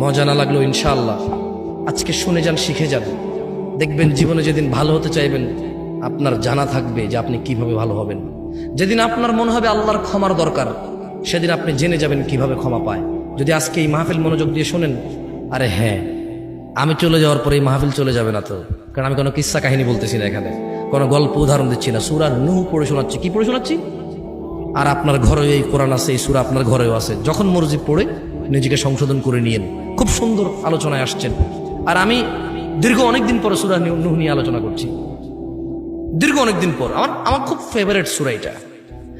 মজা না লাগলো ইনশাআল্লাহ আজকে শুনে যান, শিখে যান। দেখবেন জীবনে যেদিন ভালো হতে চাইবেন আপনার জানা থাকবে যে আপনি কিভাবে ভালো হবেন। যেদিন আপনার মনে হবে আল্লাহর ক্ষমার দরকার, সেদিন আপনি জেনে যাবেন কিভাবে ক্ষমা পায়। যদি আজকে এই মাহফিল মনোযোগ দিয়ে শোনেন, আরে হ্যাঁ, আমি চলে যাওয়ার পরে এই মাহফিল চলে যাবে না তো, কারণ আমি কোনো কিস্সা কাহিনী বলতেছি না, এখানে কোনো গল্প উদাহরণ দিচ্ছি না। সূরা নূহ পড়ে শোনাচ্ছি। কি পড়ে শোনাচ্ছি? আর আপনার ঘরে এই কোরআন আছে, এই সূরা আপনার ঘরেও আছে। যখন মর্জি পড়ে নিজেকে সংশোধন করে নিয়েন। খুব সুন্দর আলোচনায় আসছেন। আর আমি দীর্ঘ অনেকদিন পরে সূরা নূহ নিয়ে আলোচনা করছি, দীর্ঘ অনেকদিন পর। আমার খুব ফেভারিট সূরা এটা,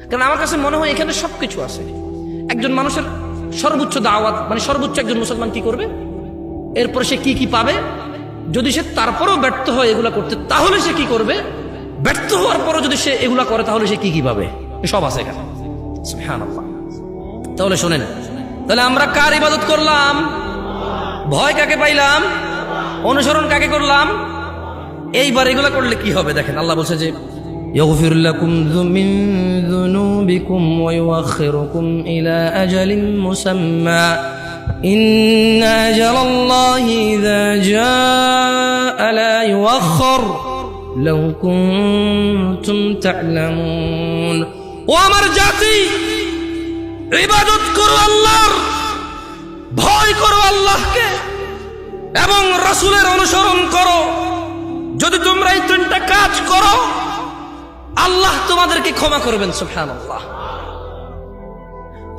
কারণ আমার কাছে মনে হয় এখানে সবকিছু আছে। একজন মানুষের সর্বোচ্চ দাওয়াত, মানে সর্বোচ্চ একজন মুসলমান কি করবে, এরপরে সে কি কি পাবে, যদি সে তারপরেও ব্যর্থ হয় এগুলা করতে, তাহলে সে কি করবে, ব্যর্থ হওয়ার পরও যদি সে এগুলা করে তাহলে সে কি কি পাবে, সব আছে এখানে। সুবহানাল্লাহ। তাহলে শোনেন, তাহলে আমরা কার ইবাদত করলাম? ভয় কাকে পাইলাম? অনুসরণ কাকে করলাম? এইবার এগুলা করলে কি হবে দেখেন, আল্লাহ বলছে যে يغفر لكم من ذنوبكم ويؤخركم إلى أجل مسمى إن أجل الله إذا جاء لا يؤخر لو كنتم تعلمون। ও আমার জাতি, ইবাদত করো আল্লাহর, ভয় করো আল্লাহকে এবং রাসূলের অনুসরণ করো। যদি তোমরা এই তিনটা কাজ করো, আল্লাহ তোমাদেরকে ক্ষমা করবেন। সুবহানাল্লাহ।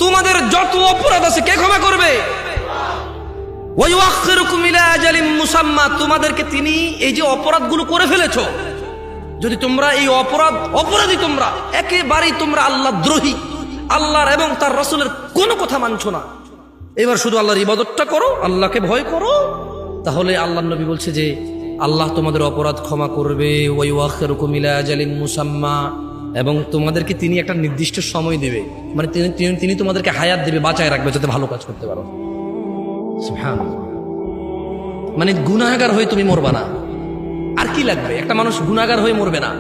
তোমাদের যত অপরাধ আছে কে ক্ষমা করবে? ওয়া ইউআখিরুকুম ইলা আজালিন মুসাম্মা। তোমাদেরকে তিনি এই যে অপরাধগুলো করে ফেলেছো, যদি তোমরা এই অপরাধী তোমরা একেবারেই তোমরা আল্লাহ দ্রোহী, আল্লাহর এবং তার রাসূলের কোনো কথা মানছো না, এবার শুধু আল্লাহর ইবাদতটা করো, আল্লাহকে ভয় করো, তাহলে আল্লাহর নবী বলছে যে আল্লাহ তোমাদের অপরাধ ক্ষমা করবে। ওয়া ইউআখিরুকুম ইলা আজালিন মুসাম্মা, এবং তোমাদেরকে তিনি একটা নির্দিষ্ট সময় দেবে, মানে তিনি তোমাদেরকে হায়াত দেবে, বাঁচায় রাখবে যাতে ভালো কাজ করতে পারো। সুবহানাল্লাহ। মানে গুনাহগার হয়ে তুমি মরবা না। আর কি লাগবে? একটা মানুষ গুনাহগার হয়ে মরবে না,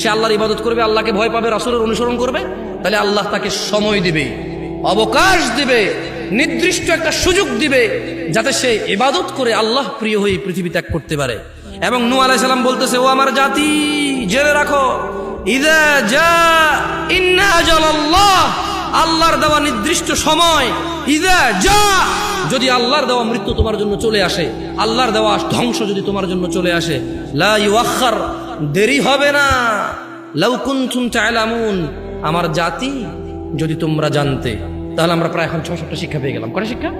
সে আল্লাহর ইবাদত করবে, আল্লাহকে ভয় পাবে, রাসূলের অনুসরণ করবে, তাহলে আল্লাহ তাকে সময় দিবে, অবকাশ দিবে, নির্দিষ্ট একটা সুযোগ দিবে যাতে সে ইবাদত করে আল্লাহ প্রিয় হয়ে পৃথিবী ত্যাগ করতে পারে। এবং নূহ আলাইহিস সালাম বলতেছে, ও আমার জাতি, জেনে রাখো, ইযা জা ইন্না আজালাল্লাহ, আল্লাহর দেওয়া নির্দিষ্ট সময়, ইযা জা, যদি আল্লাহর দেওয়া মৃত্যু তোমার জন্য চলে আসে, আল্লাহর দেওয়া ধ্বংস যদি তোমার জন্য চলে আসে, লা ইউআখার, দেরি হবে না। লাউ কুনতুম তা'লামুন, আমার জাতি যদি তোমরা জানতে। তাহলে আমরা প্রায় এখন ৬-৭টা শিক্ষা পেয়ে গেলাম। কটা শিক্ষা?